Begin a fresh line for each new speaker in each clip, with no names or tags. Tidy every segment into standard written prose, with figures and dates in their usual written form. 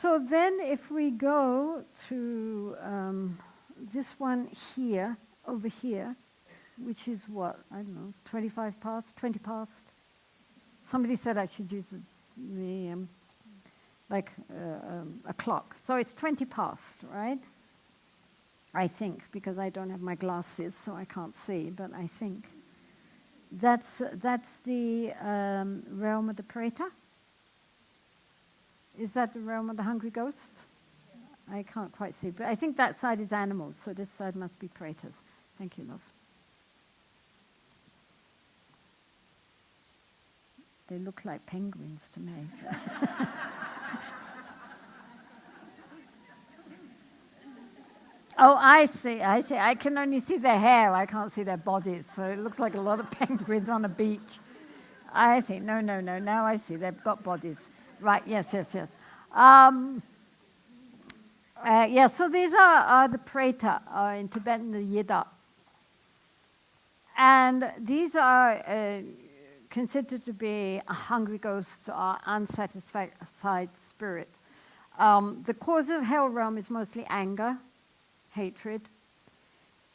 So then if we go to this one here, over here, which is what, I don't know, 25 past, 20 past. Somebody said I should use a clock. So it's 20 past, right? I think, because I don't have my glasses, so I can't see, but I think. That's the realm of the Preta? Is that the realm of the hungry ghosts? Yeah. I can't quite see, but I think that side is animals, so this side must be Pretas. Thank you, love. They look like penguins to me. Oh, I see. I can only see their hair. I can't see their bodies. So it looks like a lot of penguins on a beach. I see. No. Now I see. They've got bodies. Right. Yes. Yeah, so these are the Preta, in Tibetan, the Yida. And these are considered to be hungry ghosts or unsatisfied spirits. The cause of hell realm is mostly anger, hatred,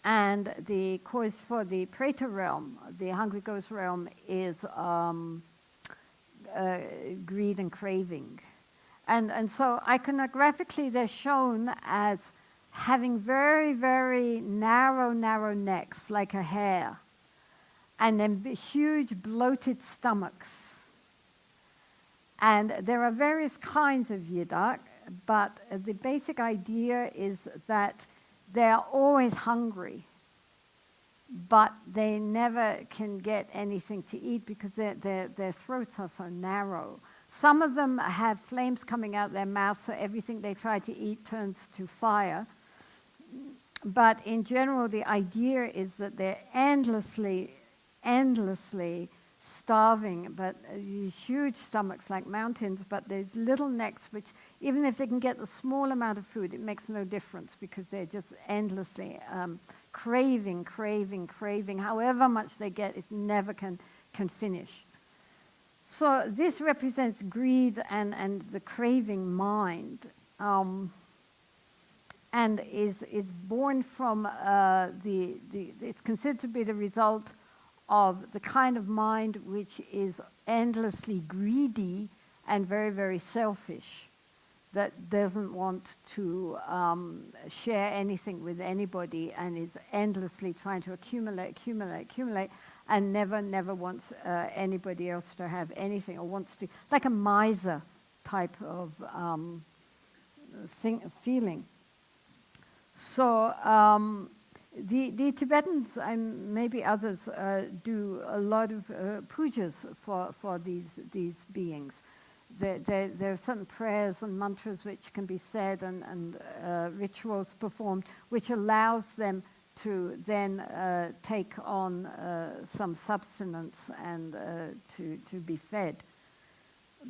and the cause for the Preta realm, the hungry ghost realm, is greed and craving. And so iconographically they're shown as having very, very narrow necks, like a hare, and then huge bloated stomachs. And there are various kinds of Yidak, but the basic idea is that they're always hungry, but they never can get anything to eat because their throats are so narrow. Some of them have flames coming out their mouths, so everything they try to eat turns to fire. But in general, the idea is that they're endlessly starving, but these huge stomachs like mountains, but there's little necks which, even if they can get a small amount of food, it makes no difference because they're just endlessly craving. However much they get, it never can finish. So this represents greed and the craving mind, and is born from it's considered to be the result of the kind of mind which is endlessly greedy and very, very selfish, that doesn't want to share anything with anybody and is endlessly trying to accumulate, and never wants anybody else to have anything, or wants to, like a miser type of feeling. So the Tibetans, and maybe others, do a lot of pujas for these beings. There are certain prayers and mantras which can be said and rituals performed, which allows them to then take on some substance and to be fed,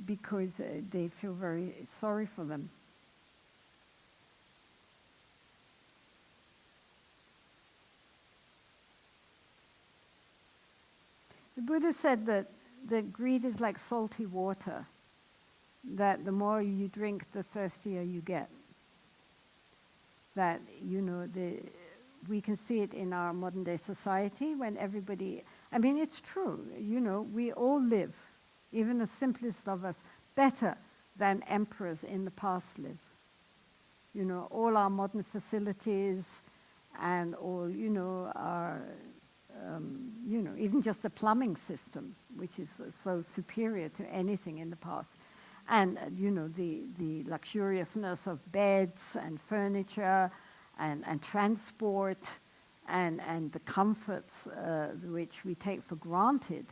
because they feel very sorry for them. The Buddha said that greed is like salty water, that the more you drink, the thirstier you get. That, we can see it in our modern day society when everybody, I mean, it's true, we all live, even the simplest of us, better than emperors in the past live. All our modern facilities and all, our even just the plumbing system, which is so superior to anything in the past. And, the luxuriousness of beds and furniture and transport and the comforts which we take for granted,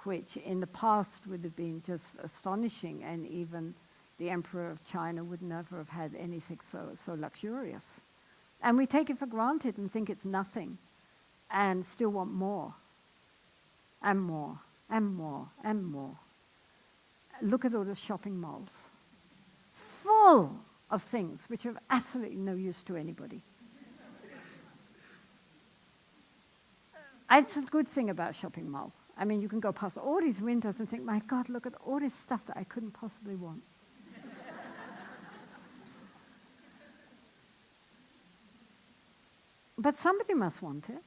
which in the past would have been just astonishing, and even the Emperor of China would never have had anything so luxurious. And we take it for granted and think it's nothing, and still want more, and more, and more, and more. Look at all the shopping malls, full of things which have absolutely no use to anybody. It's a good thing about shopping mall. I mean, you can go past all these windows and think, my God, look at all this stuff that I couldn't possibly want. But somebody must want it,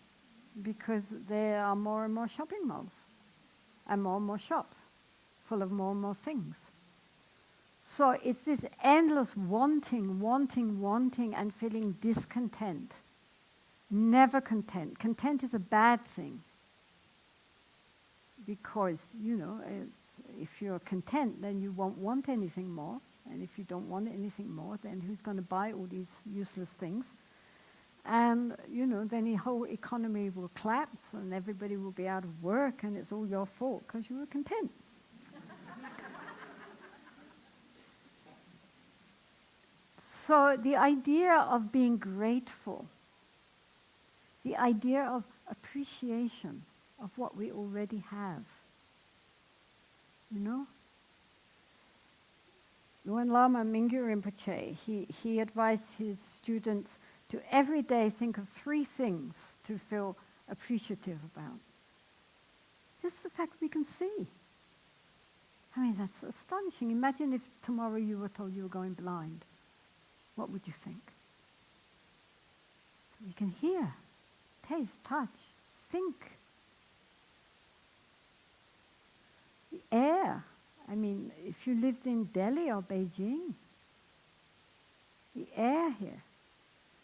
because there are more and more shopping malls and more shops full of more and more things. So it's this endless wanting, and feeling discontent. Never content. Content is a bad thing. Because, if you're content, then you won't want anything more. And if you don't want anything more, then who's going to buy all these useless things? And, then the whole economy will collapse and everybody will be out of work, and it's all your fault because you were content. So the idea of being grateful, the idea of appreciation of what we already have, Luang Lama Mingyur Rinpoche, he advised his students to every day think of 3 things to feel appreciative about. Just the fact we can see. I mean, that's astonishing. Imagine if tomorrow you were told you were going blind. What would you think? You can hear, taste, touch, think. The air. I mean, if you lived in Delhi or Beijing, the air here,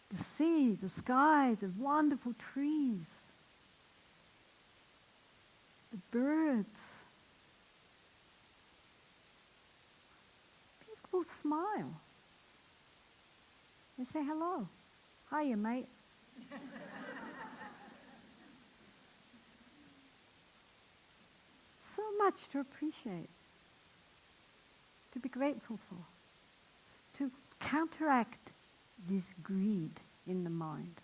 the sea, the sky, the wonderful trees, the birds, people smile. They say hello. Hiya, mate. So much to appreciate, to be grateful for, to counteract this greed in the mind,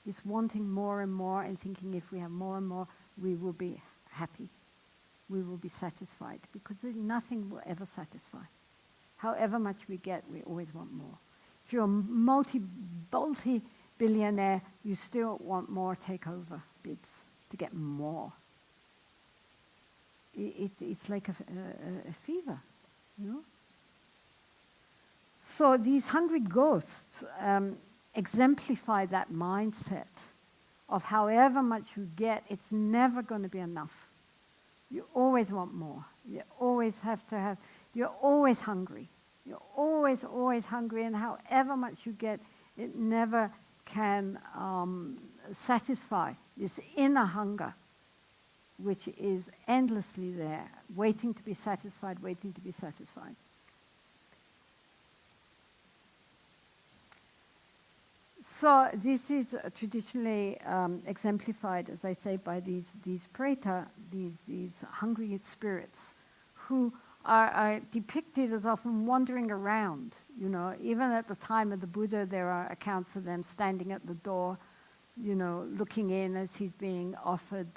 this wanting more and more and thinking if we have more and more, we will be happy, we will be satisfied, because nothing will ever satisfy. However much we get, we always want more. If you're a multi-billionaire, you still want more takeover bids to get more. It's like a fever, So these hungry ghosts exemplify that mindset of however much you get, it's never going to be enough. You always want more. You always have to have, you're always hungry. You're always hungry, and however much you get, it never can satisfy this inner hunger, which is endlessly there, waiting to be satisfied, waiting to be satisfied. So this is traditionally exemplified, as I say, by these preta, these hungry spirits, who are depicted as often wandering around. Even at the time of the Buddha, there are accounts of them standing at the door, looking in as he's being offered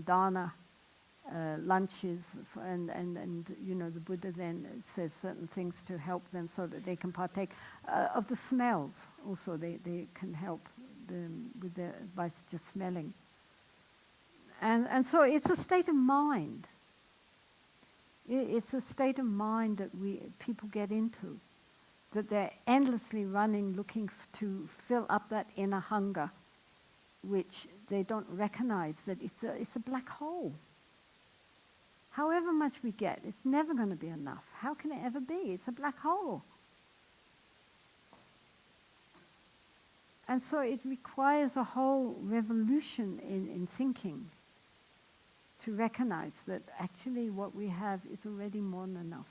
dana, lunches, and the Buddha then says certain things to help them so that they can partake of the smells. Also, they can help them with by just smelling. And so it's a state of mind. It's a state of mind that people get into, that they're endlessly running, looking to fill up that inner hunger, which they don't recognize that it's a black hole. However much we get, it's never going to be enough. How can it ever be? It's a black hole. And so it requires a whole revolution in thinking to recognize that actually what we have is already more than enough.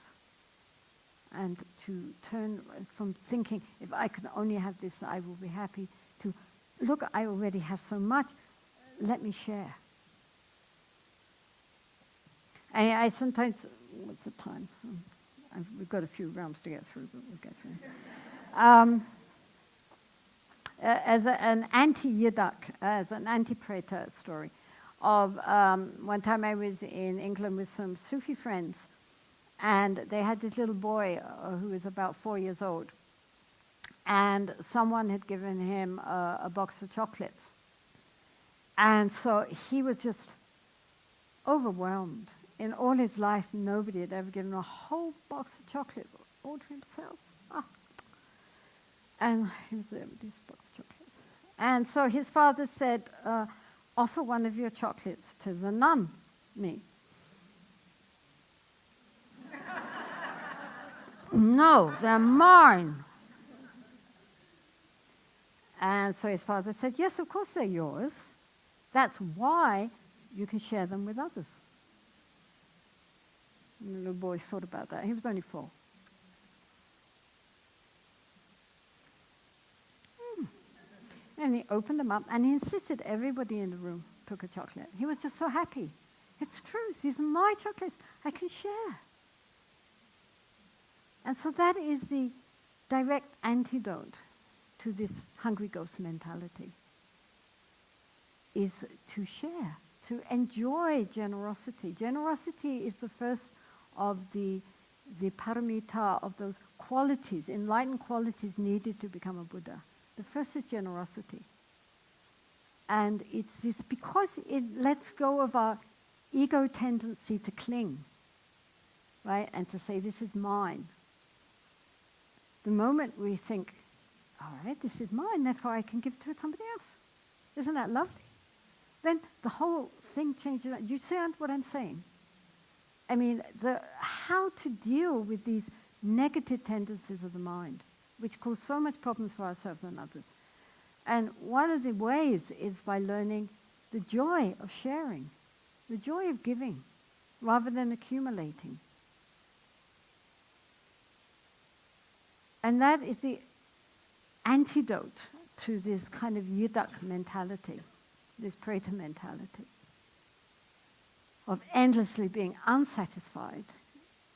And to turn from thinking, if I could only have this, I will be happy, to, look, I already have so much, let me share. I sometimes, what's the time? We've got a few rounds to get through, but we'll get through. As an anti-Yidak, as an anti-Preta story, of one time I was in England with some Sufi friends, and they had this little boy who was about 4 years old, and someone had given him a box of chocolates. And so he was just overwhelmed. In all his life, nobody had ever given him a whole box of chocolates, all to himself. And he was there with this box of chocolates. And so his father said, offer one of your chocolates to the nun, me. No, they're mine. And so his father said, yes, of course they're yours. That's why you can share them with others. And the little boy thought about that. He was only 4. And he opened them up and he insisted everybody in the room took a chocolate. He was just so happy. It's true. These are my chocolates. I can share. And so that is the direct antidote to this hungry ghost mentality, is to share, to enjoy generosity. Generosity is the first of the paramita, of those qualities, enlightened qualities needed to become a Buddha. The first is generosity. And it's this because it lets go of our ego tendency to cling, right? And to say, this is mine. The moment we think, all right, this is mine, therefore I can give it to somebody else. Isn't that lovely? Then the whole thing changes. Do you see what I'm saying? I mean, how to deal with these negative tendencies of the mind, which cause so much problems for ourselves and others. And one of the ways is by learning the joy of sharing, the joy of giving, rather than accumulating. And that is the antidote to this kind of yudak mentality, this preta mentality, of endlessly being unsatisfied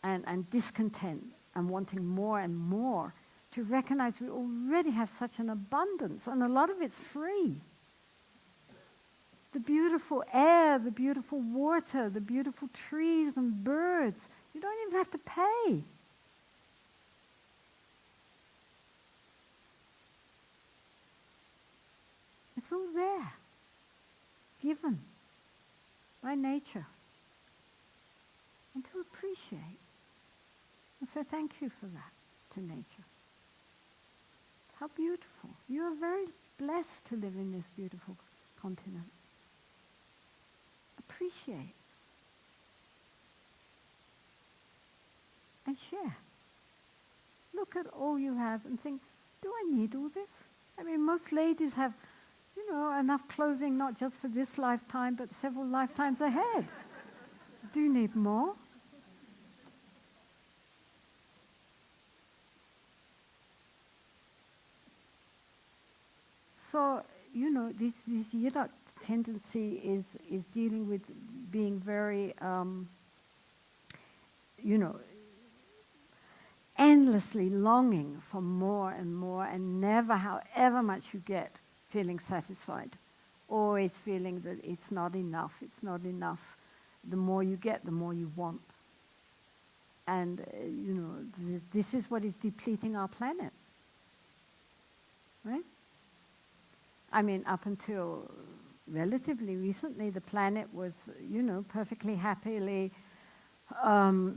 and discontent and wanting more and more, to recognize we already have such an abundance, and a lot of it's free. The beautiful air, the beautiful water, the beautiful trees and birds, you don't even have to pay. It's all there, given by nature. And to appreciate. And so thank you for that to nature. How beautiful. You are very blessed to live in this beautiful continent. Appreciate. And share. Look at all you have and think, do I need all this? I mean, most ladies have, enough clothing not just for this lifetime, but several lifetimes ahead. Do you need more? So, this yudak tendency is dealing with being very, endlessly longing for more and more, and never, however much you get, feeling satisfied. Always feeling that it's not enough, it's not enough. The more you get, the more you want. And, this is what is depleting our planet. Right? I mean, up until relatively recently, the planet was, perfectly happily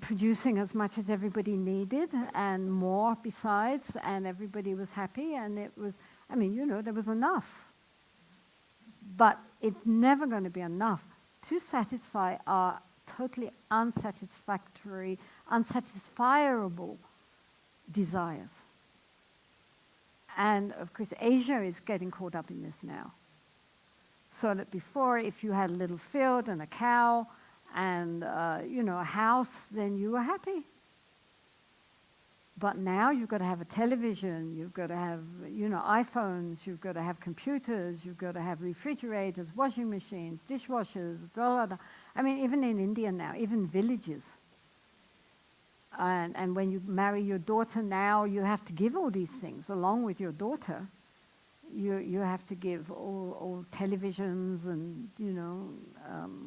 producing as much as everybody needed and more besides, and everybody was happy, and it was, there was enough. But it's never going to be enough to satisfy our totally unsatisfactory, unsatisfiable desires. And of course, Asia is getting caught up in this now. So that before, if you had a little field and a cow and, a house, then you were happy. But now you've got to have a television, you've got to have, iPhones, you've got to have computers, you've got to have refrigerators, washing machines, dishwashers, blah, blah, blah. I mean, even in India now, even villages. And when you marry your daughter now, you have to give all these things along with your daughter. You have to give all televisions and,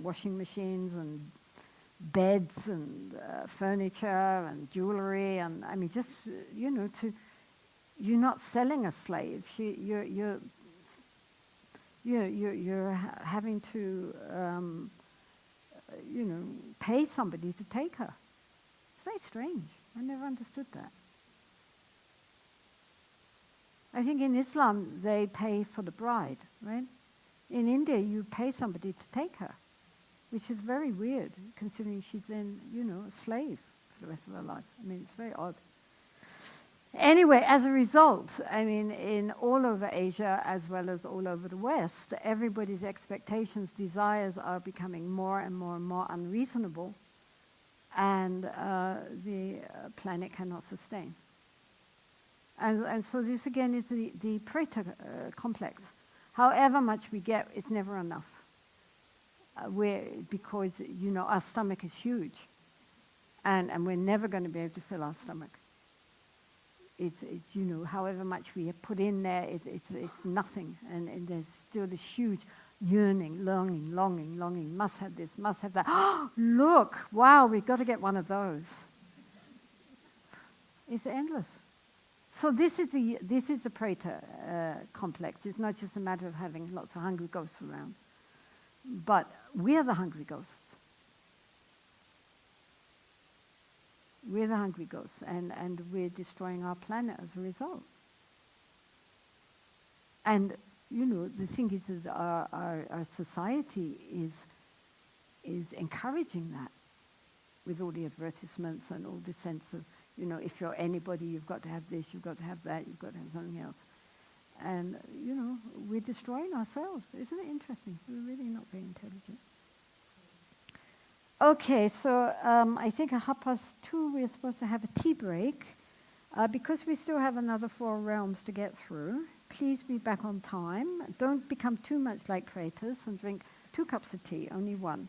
washing machines and beds and furniture and jewelry, and just you're not selling a slave. You're having to pay somebody to take her. It's very strange. I never understood that. I think in Islam, they pay for the bride, right? In India, you pay somebody to take her, which is very weird, considering she's then, a slave for the rest of her life. I mean, it's very odd. Anyway, as a result, I mean, in all over Asia, as well as all over the West, everybody's expectations, desires are becoming more and more and more unreasonable, and the planet cannot sustain. And so this, again, is the Preta complex. However much we get, it's never enough. Because, our stomach is huge. And we're never going to be able to fill our stomach. It's however much we put in there, it's nothing. And there's still this huge yearning, longing, must have this, must have that. Oh, look, wow, we've got to get one of those. It's endless. So this is the Preta complex. It's not just a matter of having lots of hungry ghosts around, but we're the hungry ghosts. We're the hungry ghosts, and we're destroying our planet as a result. And the thing is that our society is encouraging that, with all the advertisements and all the sense of, if you're anybody, you've got to have this, you've got to have that, you've got to have something else. And, we're destroying ourselves. Isn't it interesting? We're really not very intelligent. Okay, so I think at 2:30 we're supposed to have a tea break. Because we still have another 4 realms to get through, please be back on time. Don't become too much like Pretas and drink 2 cups of tea, only 1.